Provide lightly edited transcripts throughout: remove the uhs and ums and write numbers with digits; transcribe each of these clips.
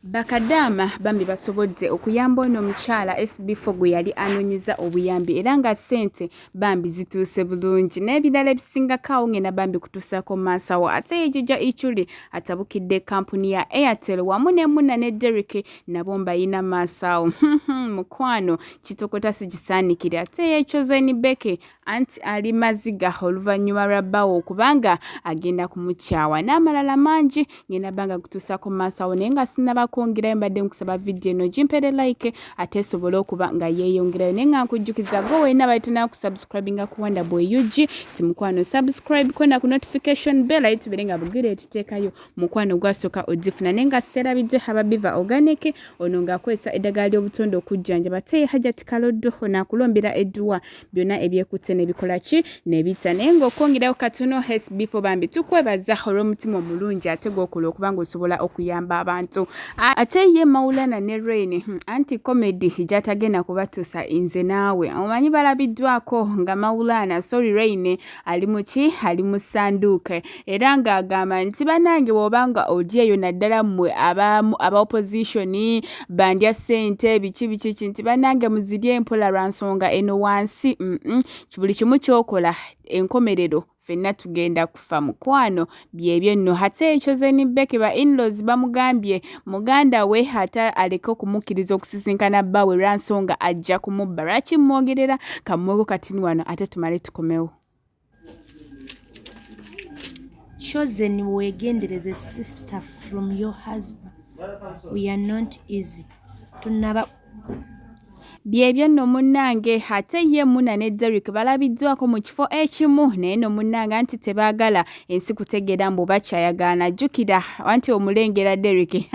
Bakadama bambi basobodde okuyamba ono omukyala SB4 gwe yali anoonyiza obuyambi era nga ssente bambi zituuse bulungi n'ebirala ebisingako ngena bambi kutuusako maasawo ate yejija ichuli atabukidde kampuni ya Airtel wamu ne Muna ne Derrick nabo mbayina maasawo mukwano kitokota sigisaanikire ate yeekyoze ni Becky anti ali Maziga oluvannyuma lwa bbawo okubanga agenda kumukyawa n'amalala mangi ngena banga kutuusako maasawo naye nga sinaba kwongerayo mbadde nkusaba video eno gimpere like ate esobole okuba nga yeeyongerayo naye nga nkujjukiza gwe weena bayituna kusubscribinga ku Wonderboy UG timukwano subscribe kona ku notification bell ayi tubere nga bugire tuteekayo mukwano gwasooka ogifuna naye nga serabidde hababiva organic ono ng'akozesa eddagala ly'obutonde okujjanjaba te Hajati Kaloddo onaakulombera edduwa byonna ebyekutte nebikola ki nebita naye ng'okwongerayo katono SB4 bambi tukwebaza olw'omutima omulungi ate gw'okola okubanga osobola okuyamba abantu ate ye Maulana ne Rain anti-comedy gyatagenda kubatuusa nze naawe omanyi balabiddwako nga Maulana Rain ali muki ali mu ssanduuke era ng'agamba nti bannange bw'obanga odi eyo naddala mmwe aba opposition bandya ssente biki nti bannange muzirye mpola lwa nsonga eno wansi buli kimu kyokola enkomerero fenna tugenda kufa mukwano byebyo nno ate ekyoze ni Becky ba in-laws bamugambye muganda we hata aleke okumukkiriza okusisinkana bbawe lwa nsonga ajja kumubba lwaki mmwogerera kamweko katini wano ate tumale tukomewo. Chosen wegendereze sister from your husband. We are not easy. Tunaba byebyo nno munnange ate ye Muna ne Derrick balabiddwako mu kifo ekimu naye no munnange anti tebaagala ensi kutegeera mbu bakyayagaana jjukira anti omulengera Derrick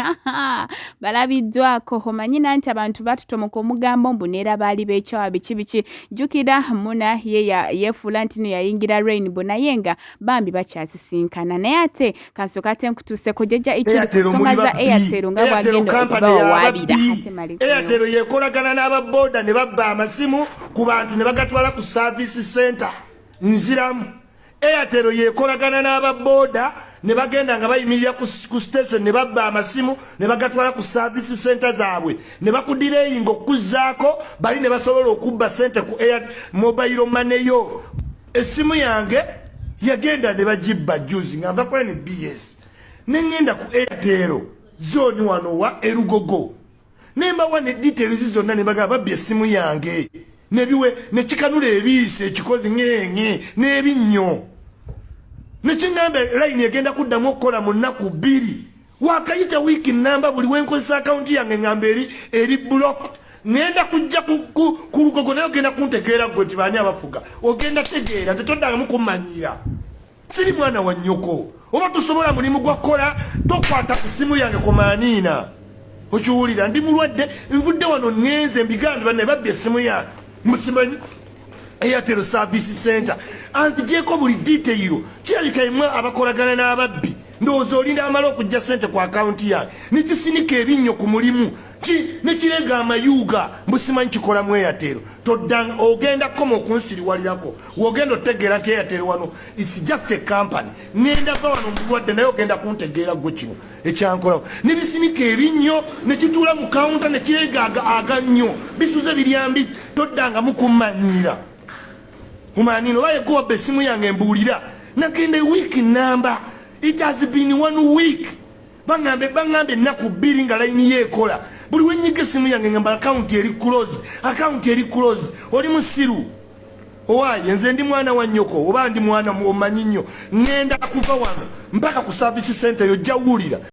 balabiddwako omanyina nti abantu batutomoka omugambo mbu neera baali beekyawa biki jjukira Muna ye yeefuula nti no yayingira Rainbow naye nga bambi bakyasisinkana naye ate kansooka ate nkutuuseko jjajja ichuli ku nsonga za Airtel nga bwagenda okubawawaabira ate Airtel yeekolagana n'aba boda ne babba amasimu ku bantu ne bagatwala ku service center nziramu. Airtel yeekolagana n'aba boda ne bagenda nga bayimirira ku station ne babba amasimu ne bagatwala ku service center zaabwe ne bakudireyinga okuzzaako bali ne basobola okubba sente ku Airtel mobile money yo. Esimu yange yagenda ne bagibba juzi nga mbakola ne BS ne ngenda ku Airtel zone wano wa Erugogo nemba wane details zonna ne bagaba babye simu yange nebiwe ne kikanula ebiise ekikozi ngenge nebinnyo ne kingambe line egenda kuddamu okukola mu nnaku 2 wakayita wiki namba buli wenkozesa account yange ngambe eri block ngenda kujja ku Lugogo nayo genda kuntegeera gwe tibani abafuga ogenda tegeera tetodanga mukumanyira siri mwana wa nnyoko oba tusobola mulimu gwa kola tokwata ku simu yange komanina ochuulira ndi mulwadde nvudde wano ngenze mbigambe banne babbye essimu yange musimanyi Airtel service center anzigyeko buli detail kirabika imwe abakolagana n'ababbi ndowooza olinda amala okujja sente ku akawunti yange nekisinika ebinnyo ku mulimu nekirega amayuuga mbusimanyi kikola mu Airtel toddanga ogenda koma okunsiriwalirako wogenda otegeera nti Airtel wano it's just a company ngenda va wano mulwadde naye ogenda kuntegeera gwe kino ekyankolawo nebisinika ebinnyo nekituula mu kawunta nekirega agannyo bisuze biryambi toddanga mukumanyira kumanino oba yegowabba essimu yange embuulira nagenda wiiki namba. It has been 1 week. Bangambe ennaku 2 nga layini yeekola buli wenyiga essimu yange ngamba account eri closed oli musiru owaye nze ndi mwana wa nnyoko oba ndi mwana omanyi nnyo ngenda kuva wano mpaka ku service center yojja wuulira